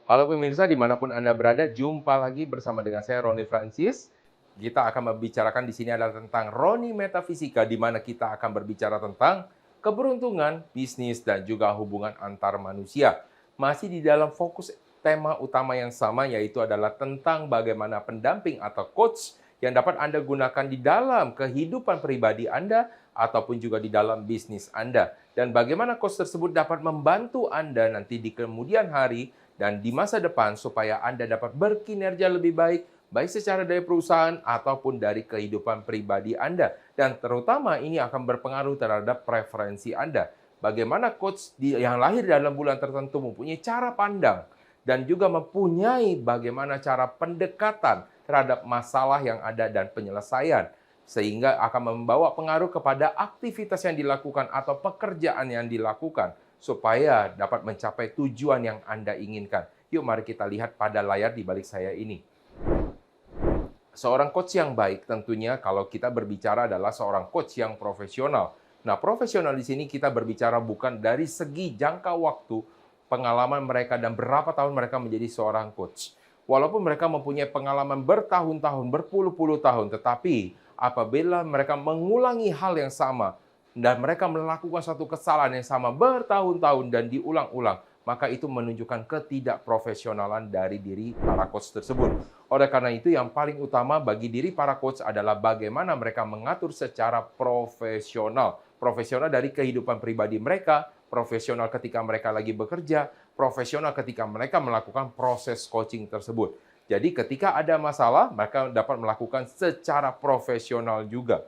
Halo pemirsa, dimanapun Anda berada, jumpa lagi bersama dengan saya Roni Francis. Kita akan membicarakan di sini adalah tentang Roni Metafisika, di mana kita akan berbicara tentang keberuntungan, bisnis, dan juga hubungan antar manusia. Masih di dalam fokus tema utama yang sama, yaitu adalah tentang bagaimana pendamping atau coach yang dapat Anda gunakan di dalam kehidupan pribadi Anda ataupun juga di dalam bisnis Anda. Dan bagaimana coach tersebut dapat membantu Anda nanti di kemudian hari dan di masa depan supaya Anda dapat berkinerja lebih baik, baik secara dari perusahaan ataupun dari kehidupan pribadi Anda. Dan terutama ini akan berpengaruh terhadap preferensi Anda. Bagaimana coach yang lahir dalam bulan tertentu mempunyai cara pandang dan juga mempunyai bagaimana cara pendekatan terhadap masalah yang ada dan penyelesaian. Sehingga akan membawa pengaruh kepada aktivitas yang dilakukan atau pekerjaan yang dilakukan supaya dapat mencapai tujuan yang Anda inginkan. Yuk mari kita lihat pada layar di balik saya ini. Seorang coach yang baik tentunya kalau kita berbicara adalah seorang coach yang profesional. Nah, profesional di sini kita berbicara bukan dari segi jangka waktu, pengalaman mereka dan berapa tahun mereka menjadi seorang coach. Walaupun mereka mempunyai pengalaman bertahun-tahun, berpuluh-puluh tahun, tetapi apabila mereka mengulangi hal yang sama dan mereka melakukan satu kesalahan yang sama bertahun-tahun dan diulang-ulang, maka itu menunjukkan ketidakprofesionalan dari diri para coach tersebut. Oleh karena itu, yang paling utama bagi diri para coach adalah bagaimana mereka mengatur secara profesional. Profesional dari kehidupan pribadi mereka, profesional ketika mereka lagi bekerja, profesional ketika mereka melakukan proses coaching tersebut. Jadi ketika ada masalah, mereka dapat melakukan secara profesional juga.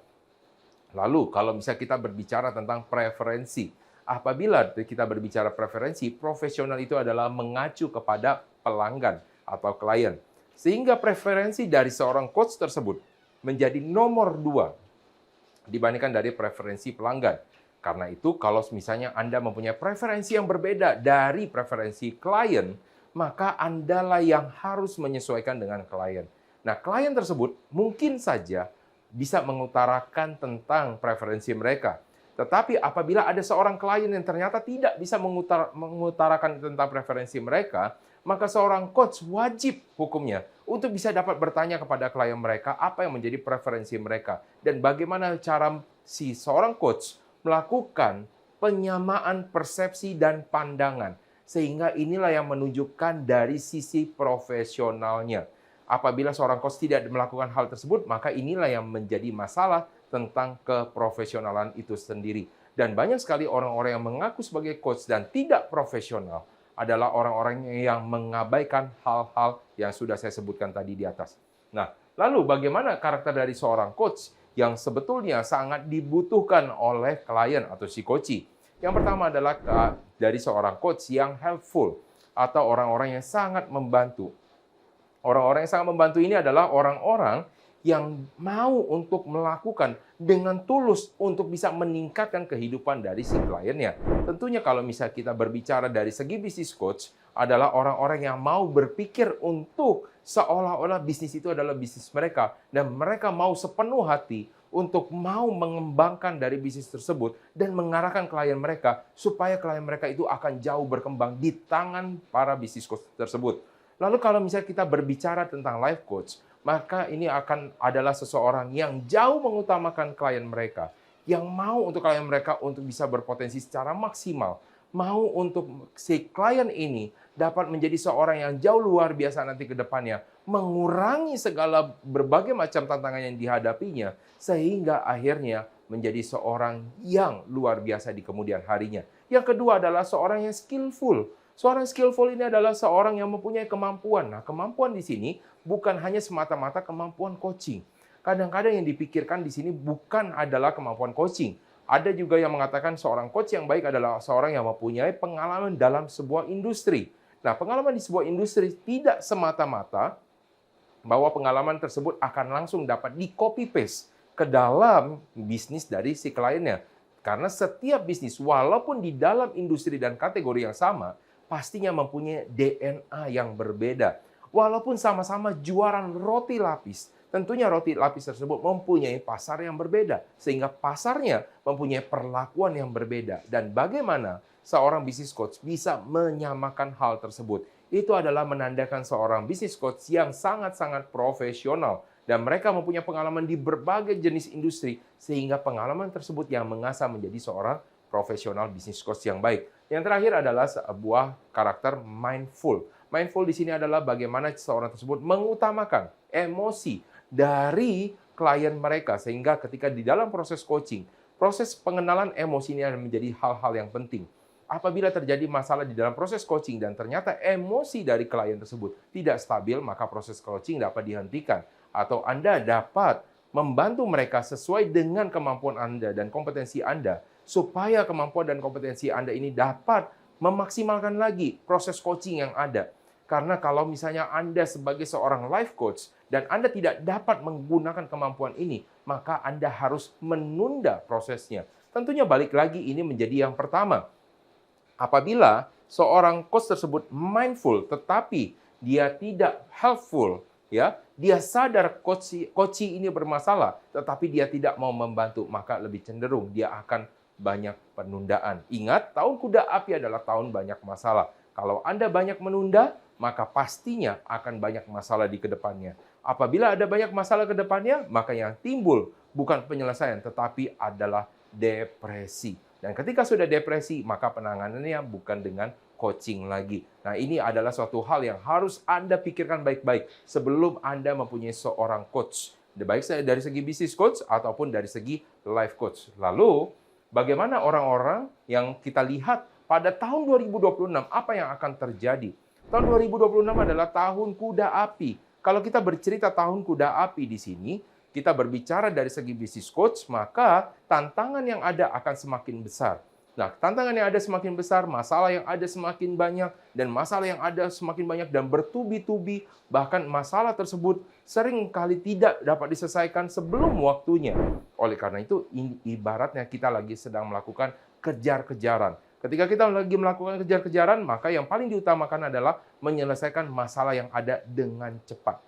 Lalu kalau misalnya kita berbicara tentang preferensi, apabila kita berbicara preferensi, profesional itu adalah mengacu kepada pelanggan atau klien. Sehingga preferensi dari seorang coach tersebut menjadi nomor 2 dibandingkan dari preferensi pelanggan. Karena itu, kalau misalnya Anda mempunyai preferensi yang berbeda dari preferensi klien, maka Andalah yang harus menyesuaikan dengan klien. Nah, klien tersebut mungkin saja bisa mengutarakan tentang preferensi mereka. Tetapi apabila ada seorang klien yang ternyata tidak bisa mengutarakan tentang preferensi mereka, maka seorang coach wajib hukumnya untuk bisa dapat bertanya kepada klien mereka apa yang menjadi preferensi mereka dan bagaimana cara si seorang coach melakukan penyamaan persepsi dan pandangan. Sehingga inilah yang menunjukkan dari sisi profesionalnya. Apabila seorang coach tidak melakukan hal tersebut, maka inilah yang menjadi masalah tentang keprofesionalan itu sendiri. Dan banyak sekali orang-orang yang mengaku sebagai coach dan tidak profesional adalah orang-orang yang mengabaikan hal-hal yang sudah saya sebutkan tadi di atas. Nah, lalu bagaimana karakter dari seorang coach yang sebetulnya sangat dibutuhkan oleh klien atau si coachee? Yang pertama adalah dari seorang coach yang helpful atau orang-orang yang sangat membantu. Orang-orang yang sangat membantu ini adalah orang-orang yang mau untuk melakukan dengan tulus untuk bisa meningkatkan kehidupan dari si kliennya. Tentunya kalau misalnya kita berbicara dari segi bisnis coach, adalah orang-orang yang mau berpikir untuk seolah-olah bisnis itu adalah bisnis mereka. Dan mereka mau sepenuh hati untuk mau mengembangkan dari bisnis tersebut dan mengarahkan klien mereka supaya klien mereka itu akan jauh berkembang di tangan para bisnis coach tersebut. Lalu kalau misalnya kita berbicara tentang life coach, maka ini akan adalah seseorang yang jauh mengutamakan klien mereka, yang mau untuk klien mereka untuk bisa berpotensi secara maksimal, mau untuk si klien ini dapat menjadi seorang yang jauh luar biasa nanti ke depannya, mengurangi segala berbagai macam tantangan yang dihadapinya, sehingga akhirnya menjadi seorang yang luar biasa di kemudian harinya. Yang kedua adalah seorang yang skillful. Seorang skillful ini adalah seorang yang mempunyai kemampuan. Nah, kemampuan di sini bukan hanya semata-mata kemampuan coaching. Kadang-kadang yang dipikirkan di sini bukan adalah kemampuan coaching. Ada juga yang mengatakan seorang coach yang baik adalah seorang yang mempunyai pengalaman dalam sebuah industri. Nah, pengalaman di sebuah industri tidak semata-mata bahwa pengalaman tersebut akan langsung dapat di-copy-paste ke dalam bisnis dari si kliennya. Karena setiap bisnis, walaupun di dalam industri dan kategori yang sama, pastinya mempunyai DNA yang berbeda. Walaupun sama-sama jualan roti lapis, tentunya roti lapis tersebut mempunyai pasar yang berbeda. Sehingga pasarnya mempunyai perlakuan yang berbeda. Dan bagaimana seorang bisnis coach bisa menyamakan hal tersebut? itu adalah menandakan seorang business coach yang sangat-sangat profesional. Dan mereka mempunyai pengalaman di berbagai jenis industri, sehingga pengalaman tersebut yang mengasah menjadi seorang profesional business coach yang baik. Yang terakhir adalah sebuah karakter mindful. Mindful di sini adalah bagaimana seorang tersebut mengutamakan emosi dari klien mereka, sehingga ketika di dalam proses coaching, proses pengenalan emosi ini akan menjadi hal-hal yang penting. Apabila terjadi masalah di dalam proses coaching dan ternyata emosi dari klien tersebut tidak stabil, maka proses coaching dapat dihentikan. Atau Anda dapat membantu mereka sesuai dengan kemampuan Anda dan kompetensi Anda, supaya kemampuan dan kompetensi Anda ini dapat memaksimalkan lagi proses coaching yang ada. Karena kalau misalnya Anda sebagai seorang life coach dan Anda tidak dapat menggunakan kemampuan ini, maka Anda harus menunda prosesnya. Tentunya balik lagi ini menjadi yang pertama. Apabila seorang coach tersebut mindful tetapi dia tidak helpful, ya, dia sadar coach ini bermasalah tetapi dia tidak mau membantu, maka lebih cenderung dia akan banyak penundaan. Ingat, tahun kuda api adalah tahun banyak masalah. Kalau Anda banyak menunda, maka pastinya akan banyak masalah di kedepannya. Apabila ada banyak masalah ke depannya, maka yang timbul bukan penyelesaian tetapi adalah depresi. Dan ketika sudah depresi, maka penanganannya bukan dengan coaching lagi. Nah, ini adalah suatu hal yang harus Anda pikirkan baik-baik sebelum Anda mempunyai seorang coach. Baik dari segi bisnis coach ataupun dari segi life coach. Lalu, bagaimana orang-orang yang kita lihat pada tahun 2026, apa yang akan terjadi? Tahun 2026 adalah tahun kuda api. Kalau kita bercerita tahun kuda api di sini, kita berbicara dari segi bisnis coach, maka tantangan yang ada akan semakin besar. Nah, tantangan yang ada semakin besar, masalah yang ada semakin banyak, dan masalah yang ada semakin banyak dan bertubi-tubi, bahkan masalah tersebut sering kali tidak dapat diselesaikan sebelum waktunya. Oleh karena itu, ibaratnya kita lagi sedang melakukan kejar-kejaran. Ketika kita lagi melakukan kejar-kejaran, maka yang paling diutamakan adalah menyelesaikan masalah yang ada dengan cepat.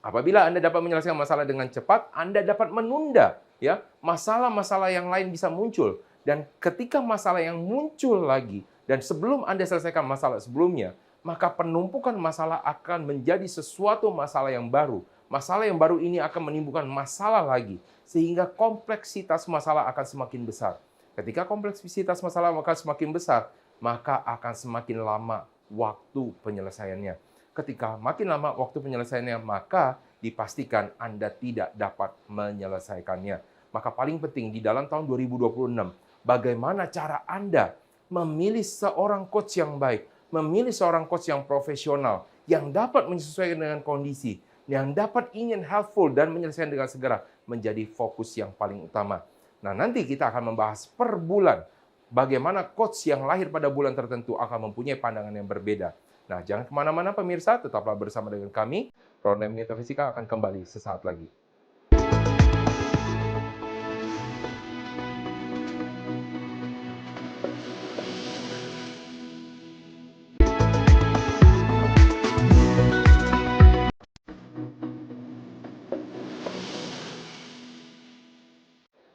Apabila Anda dapat menyelesaikan masalah dengan cepat, Anda dapat menunda, ya, masalah-masalah yang lain bisa muncul. Dan ketika masalah yang muncul lagi, dan sebelum Anda selesaikan masalah sebelumnya, maka penumpukan masalah akan menjadi sesuatu masalah yang baru. Masalah yang baru ini akan menimbulkan masalah lagi, sehingga kompleksitas masalah akan semakin besar. Ketika kompleksitas masalah akan semakin besar, maka akan semakin lama waktu penyelesaiannya. Ketika makin lama waktu penyelesaiannya, maka dipastikan Anda tidak dapat menyelesaikannya. Maka paling penting di dalam tahun 2026, bagaimana cara Anda memilih seorang coach yang baik, memilih seorang coach yang profesional, yang dapat menyesuaikan dengan kondisi, yang dapat ingin helpful dan menyelesaikan dengan segera, menjadi fokus yang paling utama. Nah, nanti kita akan membahas per bulan, bagaimana coach yang lahir pada bulan tertentu akan mempunyai pandangan yang berbeda. Nah, jangan kemana-mana pemirsa, tetaplah bersama dengan kami. Roni Metafisika akan kembali sesaat lagi.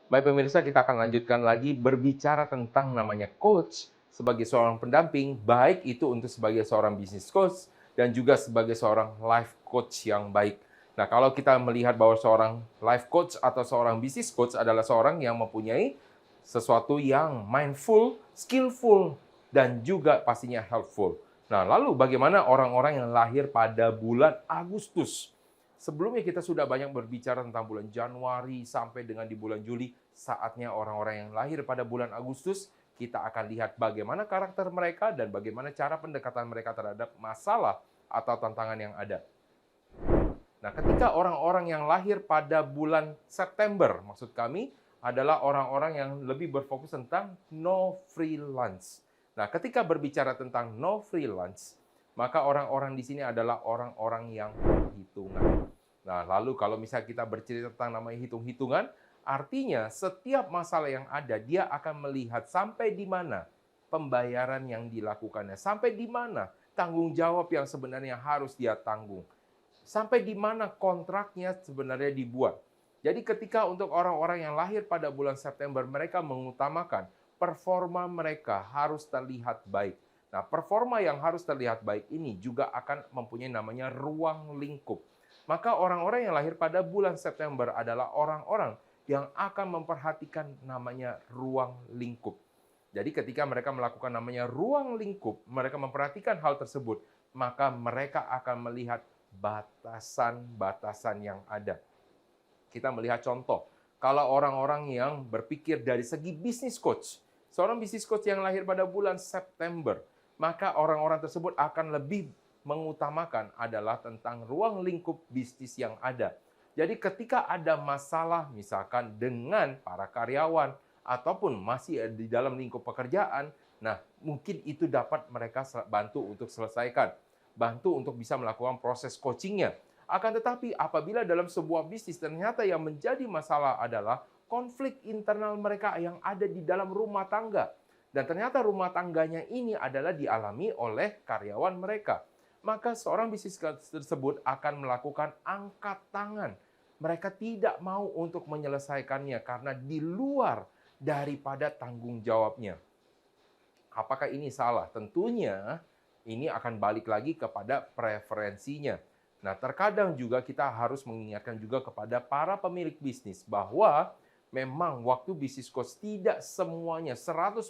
Baik pemirsa, kita akan lanjutkan lagi berbicara tentang namanya coach sebagai seorang pendamping, baik itu untuk sebagai seorang business coach dan juga sebagai seorang life coach yang baik. Nah, kalau kita melihat bahwa seorang life coach atau seorang business coach adalah seorang yang mempunyai sesuatu yang mindful, skillful, dan juga pastinya helpful. Nah, lalu bagaimana orang-orang yang lahir pada bulan Agustus? Sebelumnya kita sudah banyak berbicara tentang bulan Januari sampai dengan di bulan Juli. Saatnya orang-orang yang lahir pada bulan Agustus, kita akan lihat bagaimana karakter mereka dan bagaimana cara pendekatan mereka terhadap masalah atau tantangan yang ada. Nah, ketika orang-orang yang lahir pada bulan September, maksud kami adalah orang-orang yang lebih berfokus tentang no free lunch. Nah, ketika berbicara tentang no free lunch, maka orang-orang di sini adalah orang-orang yang hitungan. Nah, lalu kalau misalnya kita bercerita tentang namanya hitung-hitungan, artinya setiap masalah yang ada, dia akan melihat sampai di mana pembayaran yang dilakukannya, sampai di mana tanggung jawab yang sebenarnya harus dia tanggung, sampai di mana kontraknya sebenarnya dibuat. Jadi ketika untuk orang-orang yang lahir pada bulan September, mereka mengutamakan performa mereka harus terlihat baik. Nah, performa yang harus terlihat baik ini juga akan mempunyai namanya ruang lingkup. Maka orang-orang yang lahir pada bulan September adalah orang-orang yang akan memperhatikan namanya ruang lingkup. Jadi ketika mereka melakukan namanya ruang lingkup, mereka memperhatikan hal tersebut, maka mereka akan melihat batasan-batasan yang ada. Kita melihat contoh, kalau orang-orang yang berpikir dari segi bisnis coach, seorang bisnis coach yang lahir pada bulan September, maka orang-orang tersebut akan lebih mengutamakan adalah tentang ruang lingkup bisnis yang ada. Jadi ketika ada masalah misalkan dengan para karyawan ataupun masih di dalam lingkup pekerjaan, nah mungkin itu dapat mereka bantu untuk selesaikan, bantu untuk bisa melakukan proses coachingnya. Akan tetapi apabila dalam sebuah bisnis ternyata yang menjadi masalah adalah konflik internal mereka yang ada di dalam rumah tangga. Dan ternyata rumah tangganya ini adalah dialami oleh karyawan mereka. Maka seorang bisnis tersebut akan melakukan angkat tangan. Mereka tidak mau untuk menyelesaikannya karena di luar daripada tanggung jawabnya. Apakah ini salah? Tentunya ini akan balik lagi kepada preferensinya. Nah, terkadang juga kita harus mengingatkan juga kepada para pemilik bisnis bahwa memang waktu bisnis coach tidak semuanya 100%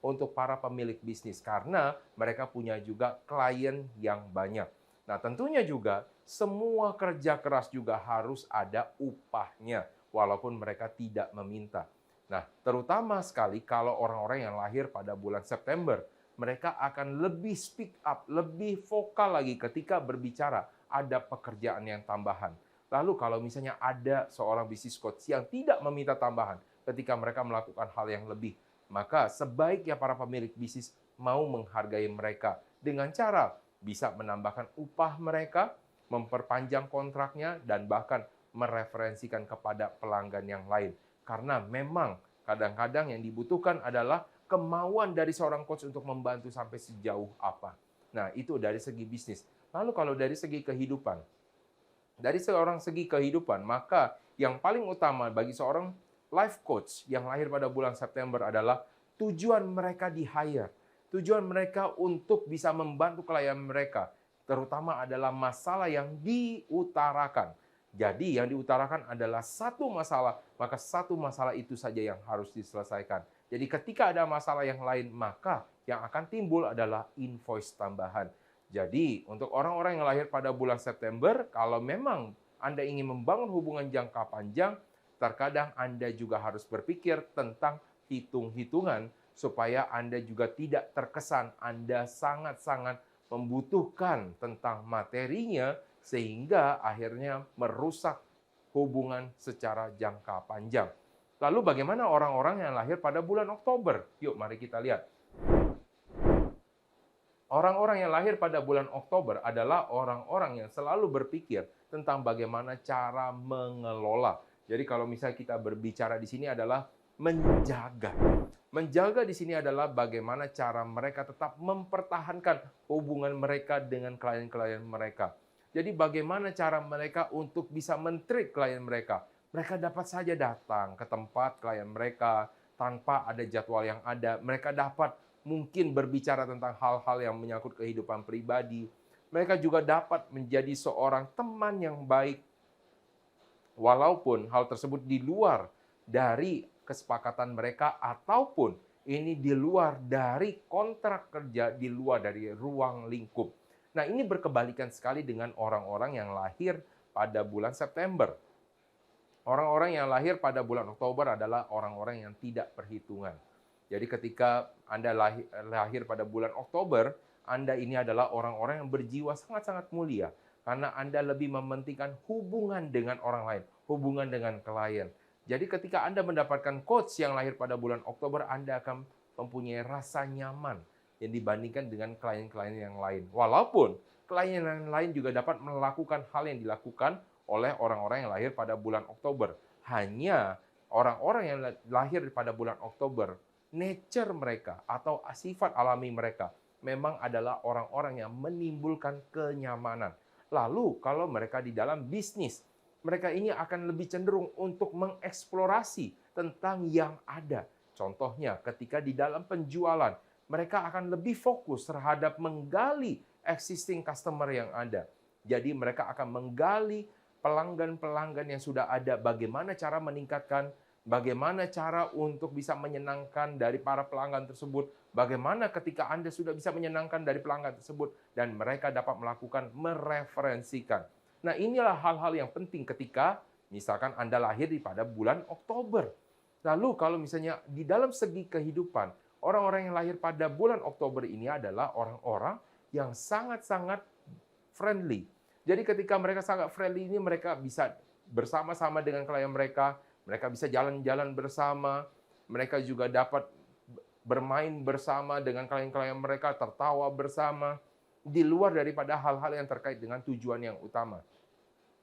untuk para pemilik bisnis karena mereka punya juga klien yang banyak. Nah, tentunya juga semua kerja keras juga harus ada upahnya walaupun mereka tidak meminta. Nah, terutama sekali kalau orang-orang yang lahir pada bulan September, mereka akan lebih speak up, lebih vokal lagi ketika berbicara ada pekerjaan yang tambahan. Lalu kalau misalnya ada seorang bisnis coach yang tidak meminta tambahan ketika mereka melakukan hal yang lebih, maka sebaiknya para pemilik bisnis mau menghargai mereka dengan cara bisa menambahkan upah mereka, memperpanjang kontraknya, dan bahkan mereferensikan kepada pelanggan yang lain. Karena memang kadang-kadang yang dibutuhkan adalah kemauan dari seorang coach untuk membantu sampai sejauh apa. Nah, itu dari segi bisnis. Lalu kalau dari segi kehidupan, maka yang paling utama bagi seorang life coach yang lahir pada bulan September adalah tujuan mereka di-hire. Tujuan mereka untuk bisa membantu klien mereka, terutama adalah masalah yang diutarakan. Jadi yang diutarakan adalah satu masalah, maka satu masalah itu saja yang harus diselesaikan. Jadi ketika ada masalah yang lain, maka yang akan timbul adalah invoice tambahan. Jadi untuk orang-orang yang lahir pada bulan September, kalau memang Anda ingin membangun hubungan jangka panjang, terkadang Anda juga harus berpikir tentang hitung-hitungan supaya Anda juga tidak terkesan Anda sangat-sangat membutuhkan tentang materinya sehingga akhirnya merusak hubungan secara jangka panjang. Lalu bagaimana orang-orang yang lahir pada bulan Oktober? Yuk mari kita lihat. Orang-orang yang lahir pada bulan Oktober adalah orang-orang yang selalu berpikir tentang bagaimana cara mengelola. Jadi kalau misalnya kita berbicara di sini adalah menjaga. Menjaga di sini adalah bagaimana cara mereka tetap mempertahankan hubungan mereka dengan klien-klien mereka. Jadi bagaimana cara mereka untuk bisa men-treat klien mereka. Mereka dapat saja datang ke tempat klien mereka tanpa ada jadwal yang ada. Mereka dapat mungkin berbicara tentang hal-hal yang menyangkut kehidupan pribadi. Mereka juga dapat menjadi seorang teman yang baik. Walaupun hal tersebut di luar dari kesepakatan mereka ataupun ini di luar dari kontrak kerja, di luar dari ruang lingkup. Nah, ini berkebalikan sekali dengan orang-orang yang lahir pada bulan September. Orang-orang yang lahir pada bulan Oktober adalah orang-orang yang tidak perhitungan. Jadi ketika Anda lahir pada bulan Oktober, Anda ini adalah orang-orang yang berjiwa sangat-sangat mulia. Karena Anda lebih mementingkan hubungan dengan orang lain, hubungan dengan klien. Jadi ketika Anda mendapatkan coach yang lahir pada bulan Oktober, Anda akan mempunyai rasa nyaman yang dibandingkan dengan klien-klien yang lain. Walaupun klien yang lain juga dapat melakukan hal yang dilakukan oleh orang-orang yang lahir pada bulan Oktober. Hanya orang-orang yang lahir pada bulan Oktober, nature mereka atau sifat alami mereka memang adalah orang-orang yang menimbulkan kenyamanan. Lalu kalau mereka di dalam bisnis, mereka ini akan lebih cenderung untuk mengeksplorasi tentang yang ada. Contohnya ketika di dalam penjualan, mereka akan lebih fokus terhadap menggali existing customer yang ada. Jadi mereka akan menggali pelanggan-pelanggan yang sudah ada, bagaimana cara meningkatkan, bagaimana cara untuk bisa menyenangkan dari para pelanggan tersebut, bagaimana ketika Anda sudah bisa menyenangkan dari pelanggan tersebut, dan mereka dapat melakukan mereferensikan. Nah, inilah hal-hal yang penting ketika misalkan Anda lahir pada bulan Oktober. Lalu kalau misalnya di dalam segi kehidupan, orang-orang yang lahir pada bulan Oktober ini adalah orang-orang yang sangat-sangat friendly. Jadi ketika mereka sangat friendly ini, mereka bisa bersama-sama dengan klien mereka bisa jalan-jalan bersama, mereka juga dapat bermain bersama dengan klien-klien mereka, tertawa bersama, di luar daripada hal-hal yang terkait dengan tujuan yang utama.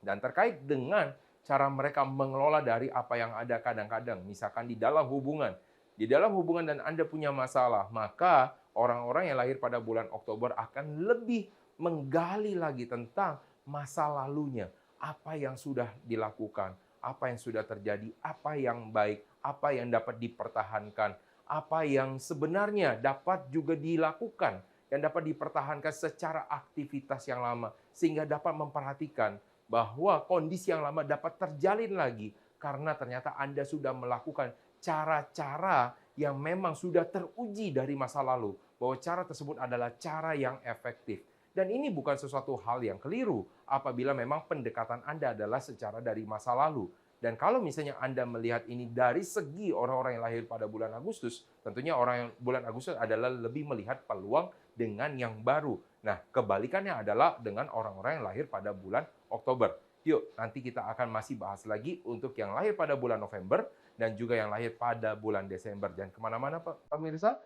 Dan terkait dengan cara mereka mengelola dari apa yang ada kadang-kadang, misalkan di dalam hubungan. Di dalam hubungan dan Anda punya masalah, maka orang-orang yang lahir pada bulan Oktober akan lebih menggali lagi tentang masa lalunya. Apa yang sudah dilakukan, apa yang sudah terjadi, apa yang baik, apa yang dapat dipertahankan, apa yang sebenarnya dapat juga dilakukan, yang dapat dipertahankan secara aktivitas yang lama, sehingga dapat memperhatikan bahwa kondisi yang lama dapat terjalin lagi karena ternyata Anda sudah melakukan cara-cara yang memang sudah teruji dari masa lalu, bahwa cara tersebut adalah cara yang efektif. Dan ini bukan sesuatu hal yang keliru apabila memang pendekatan Anda adalah secara dari masa lalu. Dan kalau misalnya Anda melihat ini dari segi orang-orang yang lahir pada bulan Agustus, tentunya orang yang bulan Agustus adalah lebih melihat peluang dengan yang baru. Nah, kebalikannya adalah dengan orang-orang yang lahir pada bulan Oktober. Yuk, nanti kita akan masih bahas lagi untuk yang lahir pada bulan November dan juga yang lahir pada bulan Desember. Jangan kemana-mana, Pak pemirsa.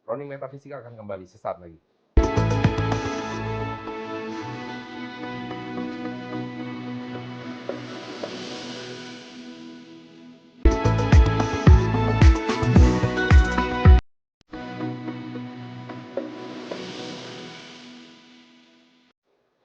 Roni Metafisika akan kembali sesaat lagi.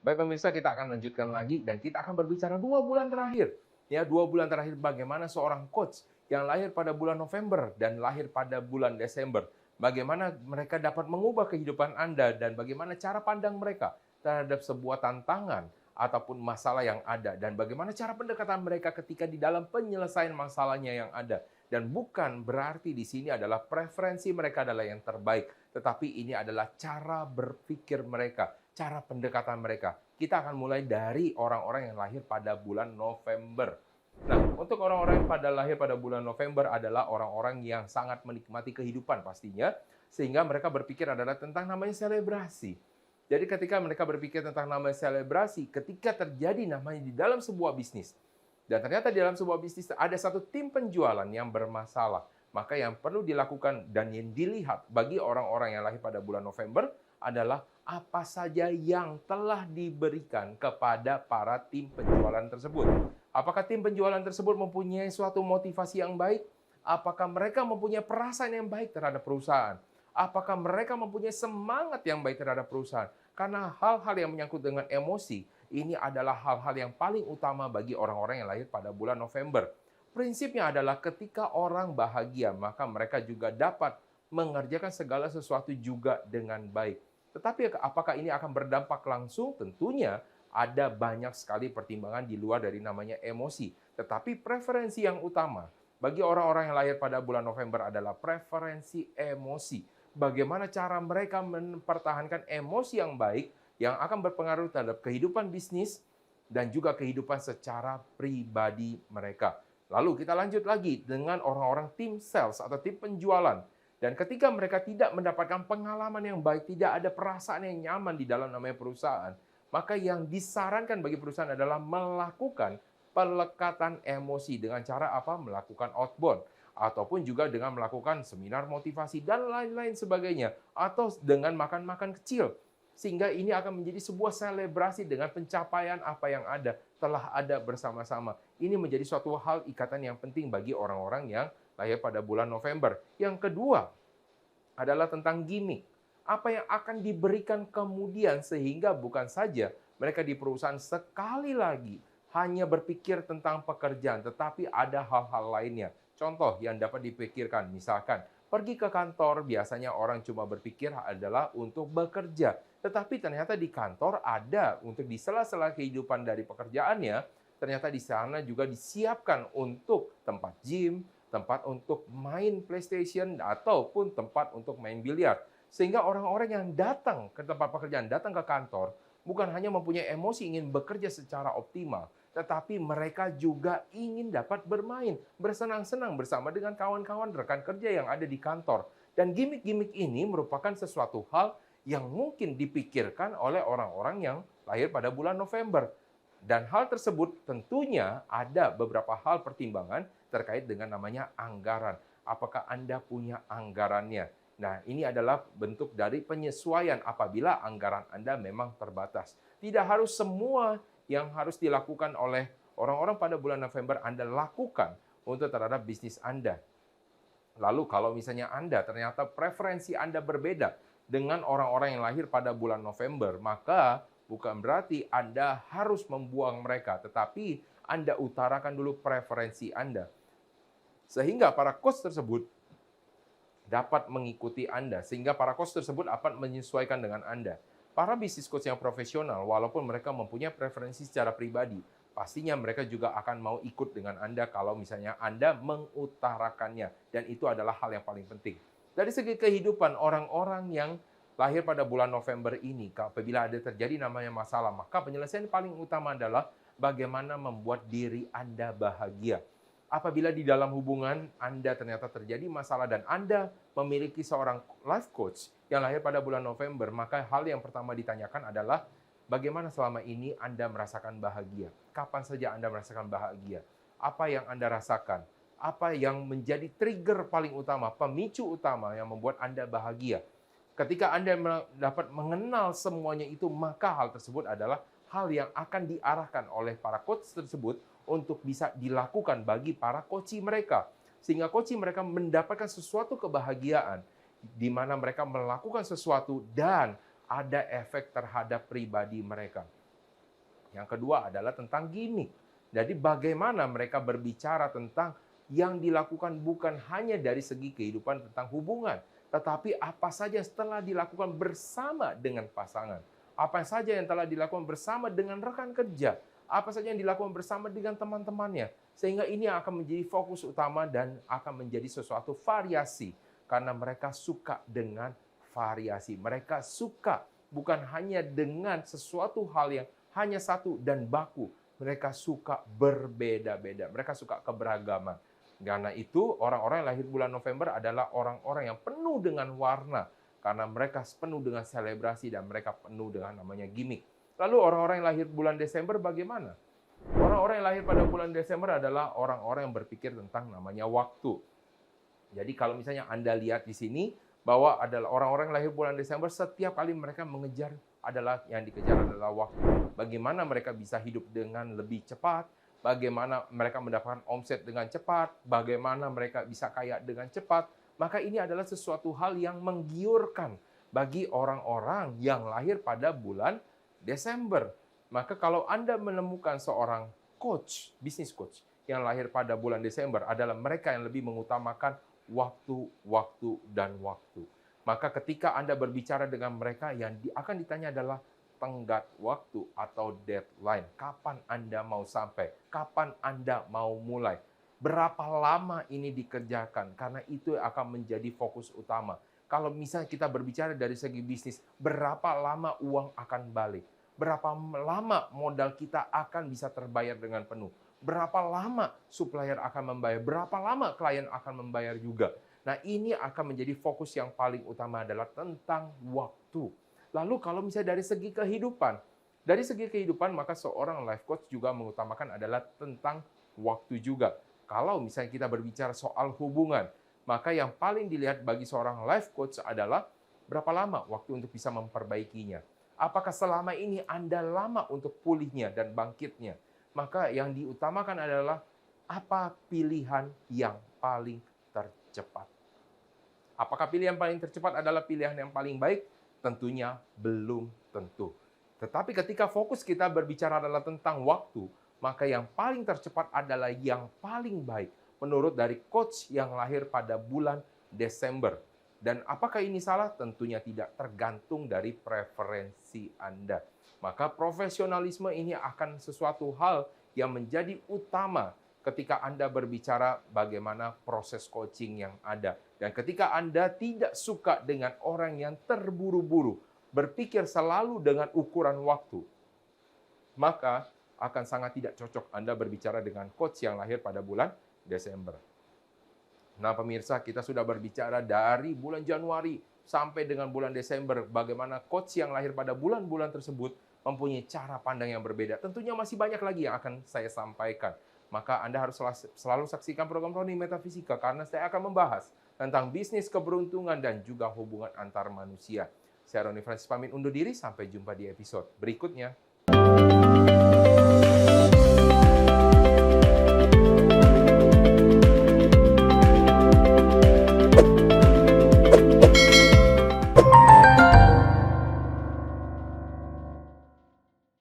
Baik pemirsa, kita akan lanjutkan lagi dan kita akan berbicara 2 bulan terakhir. Ya, 2 bulan terakhir bagaimana seorang coach yang lahir pada bulan November dan lahir pada bulan Desember. Bagaimana mereka dapat mengubah kehidupan Anda dan bagaimana cara pandang mereka terhadap sebuah tantangan ataupun masalah yang ada. Dan bagaimana cara pendekatan mereka ketika di dalam penyelesaian masalahnya yang ada. Dan bukan berarti di sini adalah preferensi mereka adalah yang terbaik, tetapi ini adalah cara berpikir mereka, cara pendekatan mereka. Kita akan mulai dari orang-orang yang lahir pada bulan November. Nah, untuk orang-orang yang lahir pada bulan November adalah orang-orang yang sangat menikmati kehidupan pastinya, sehingga mereka berpikir adalah tentang namanya selebrasi. Jadi ketika mereka berpikir tentang namanya selebrasi, ketika terjadi namanya di dalam sebuah bisnis, dan ternyata di dalam sebuah bisnis ada satu tim penjualan yang bermasalah, maka yang perlu dilakukan dan yang dilihat bagi orang-orang yang lahir pada bulan November adalah apa saja yang telah diberikan kepada para tim penjualan tersebut. Apakah tim penjualan tersebut mempunyai suatu motivasi yang baik? Apakah mereka mempunyai perasaan yang baik terhadap perusahaan? Apakah mereka mempunyai semangat yang baik terhadap perusahaan? Karena hal-hal yang menyangkut dengan emosi, ini adalah hal-hal yang paling utama bagi orang-orang yang lahir pada bulan November. Prinsipnya adalah ketika orang bahagia, maka mereka juga dapat mengerjakan segala sesuatu juga dengan baik. Tetapi apakah ini akan berdampak langsung? Tentunya ada banyak sekali pertimbangan di luar dari namanya emosi. Tetapi preferensi yang utama bagi orang-orang yang lahir pada bulan November adalah preferensi emosi. Bagaimana cara mereka mempertahankan emosi yang baik yang akan berpengaruh terhadap kehidupan bisnis dan juga kehidupan secara pribadi mereka. Lalu kita lanjut lagi dengan orang-orang tim sales atau tim penjualan. Dan ketika mereka tidak mendapatkan pengalaman yang baik, tidak ada perasaan yang nyaman di dalam namanya perusahaan, maka yang disarankan bagi perusahaan adalah melakukan pelekatan emosi dengan cara apa? Melakukan outbound. Ataupun juga dengan melakukan seminar motivasi dan lain-lain sebagainya. Atau dengan makan-makan kecil. Sehingga ini akan menjadi sebuah selebrasi dengan pencapaian apa yang ada, telah ada bersama-sama. Ini menjadi suatu hal ikatan yang penting bagi orang-orang yang lahir pada bulan November. Yang kedua adalah tentang gimmick. Apa yang akan diberikan kemudian sehingga bukan saja mereka di perusahaan sekali lagi hanya berpikir tentang pekerjaan, tetapi ada hal-hal lainnya. Contoh yang dapat dipikirkan, misalkan Pergi ke kantor biasanya orang cuma berpikir adalah untuk bekerja. Tetapi ternyata di kantor ada untuk di sela-sela kehidupan dari pekerjaannya, ternyata di sana juga disiapkan untuk tempat gym, tempat untuk main PlayStation, ataupun tempat untuk main biliar. Sehingga orang-orang yang datang ke tempat pekerjaan, datang ke kantor, bukan hanya mempunyai emosi ingin bekerja secara optimal, tetapi mereka juga ingin dapat bermain, bersenang-senang bersama dengan kawan-kawan rekan kerja yang ada di kantor. Dan gimmick-gimmick ini merupakan sesuatu hal yang mungkin dipikirkan oleh orang-orang yang lahir pada bulan November. Dan hal tersebut tentunya ada beberapa hal pertimbangan terkait dengan namanya anggaran. Apakah Anda punya anggarannya? Nah, ini adalah bentuk dari penyesuaian apabila anggaran Anda memang terbatas. Tidak harus semua yang harus dilakukan oleh orang-orang pada bulan November Anda lakukan untuk terhadap bisnis Anda. Lalu kalau misalnya Anda ternyata preferensi Anda berbeda dengan orang-orang yang lahir pada bulan November, maka bukan berarti Anda harus membuang mereka, tetapi Anda utarakan dulu preferensi Anda. Sehingga para coach tersebut dapat mengikuti Anda, sehingga para coach tersebut akan menyesuaikan dengan Anda. Para bisnis coach yang profesional, walaupun mereka mempunyai preferensi secara pribadi, pastinya mereka juga akan mau ikut dengan Anda kalau misalnya Anda mengutarakannya. Dan itu adalah hal yang paling penting. Dari segi kehidupan orang-orang yang lahir pada bulan November ini, apabila ada terjadi namanya masalah, maka penyelesaian paling utama adalah bagaimana membuat diri Anda bahagia. Apabila di dalam hubungan Anda ternyata terjadi masalah dan Anda memiliki seorang life coach yang lahir pada bulan November, maka hal yang pertama ditanyakan adalah bagaimana selama ini Anda merasakan bahagia? Kapan saja Anda merasakan bahagia? Apa yang Anda rasakan? Apa yang menjadi trigger paling utama, pemicu utama yang membuat Anda bahagia? Ketika Anda dapat mengenal semuanya itu, maka hal tersebut adalah hal yang akan diarahkan oleh para coach tersebut untuk bisa dilakukan bagi para coachee mereka. Sehingga coachee mereka mendapatkan sesuatu kebahagiaan di mana mereka melakukan sesuatu dan ada efek terhadap pribadi mereka. Yang kedua adalah tentang gimmick. Jadi bagaimana mereka berbicara tentang yang dilakukan bukan hanya dari segi kehidupan tentang hubungan, tetapi apa saja setelah dilakukan bersama dengan pasangan. Apa saja yang telah dilakukan bersama dengan rekan kerja. Apa saja yang dilakukan bersama dengan teman-temannya. Sehingga ini akan menjadi fokus utama dan akan menjadi sesuatu variasi. Karena mereka suka dengan variasi. Mereka suka bukan hanya dengan sesuatu hal yang hanya satu dan baku. Mereka suka berbeda-beda. Mereka suka keberagaman. Karena itu orang-orang yang lahir bulan November adalah orang-orang yang penuh dengan warna. Karena mereka penuh dengan selebrasi dan mereka penuh dengan namanya gimmick. Lalu orang-orang yang lahir bulan Desember bagaimana? Orang-orang yang lahir pada bulan Desember adalah orang-orang yang berpikir tentang namanya waktu. Jadi kalau misalnya Anda lihat di sini bahwa adalah orang-orang yang lahir bulan Desember, setiap kali mereka mengejar yang dikejar adalah waktu. Bagaimana mereka bisa hidup dengan lebih cepat, bagaimana mereka mendapatkan omset dengan cepat, bagaimana mereka bisa kaya dengan cepat, maka ini adalah sesuatu hal yang menggiurkan bagi orang-orang yang lahir pada bulan Desember. Maka kalau Anda menemukan seorang coach, bisnis coach, yang lahir pada bulan Desember adalah mereka yang lebih mengutamakan waktu, waktu, dan waktu. Maka ketika Anda berbicara dengan mereka, yang akan ditanya adalah tenggat waktu atau deadline. Kapan Anda mau sampai? Kapan Anda mau mulai? Berapa lama ini dikerjakan? Karena itu akan menjadi fokus utama. Kalau misalnya kita berbicara dari segi bisnis, berapa lama uang akan balik? Berapa lama modal kita akan bisa terbayar dengan penuh? Berapa lama supplier akan membayar? Berapa lama klien akan membayar juga? Nah, ini akan menjadi fokus yang paling utama adalah tentang waktu. Lalu kalau misalnya dari segi kehidupan maka seorang life coach juga mengutamakan adalah tentang waktu juga. Kalau misalnya kita berbicara soal hubungan, maka yang paling dilihat bagi seorang life coach adalah berapa lama waktu untuk bisa memperbaikinya. Apakah selama ini Anda lama untuk pulihnya dan bangkitnya? Maka yang diutamakan adalah apa pilihan yang paling tercepat. Apakah pilihan paling tercepat adalah pilihan yang paling baik? Tentunya belum tentu. Tetapi ketika fokus kita berbicara adalah tentang waktu, maka yang paling tercepat adalah yang paling baik menurut dari coach yang lahir pada bulan Desember. Dan apakah ini salah? Tentunya tidak, tergantung dari preferensi Anda. Maka profesionalisme ini akan sesuatu hal yang menjadi utama ketika Anda berbicara bagaimana proses coaching yang ada. Dan ketika Anda tidak suka dengan orang yang terburu-buru, berpikir selalu dengan ukuran waktu, maka akan sangat tidak cocok Anda berbicara dengan coach yang lahir pada bulan Desember. Nah pemirsa, kita sudah berbicara dari bulan Januari sampai dengan bulan Desember, bagaimana coach yang lahir pada bulan-bulan tersebut mempunyai cara pandang yang berbeda. Tentunya masih banyak lagi yang akan saya sampaikan. Maka Anda harus selalu saksikan program Roni Metafisika, karena saya akan membahas tentang bisnis keberuntungan dan juga hubungan antar manusia. Saya Roni Francis pamit undur diri, sampai jumpa di episode berikutnya.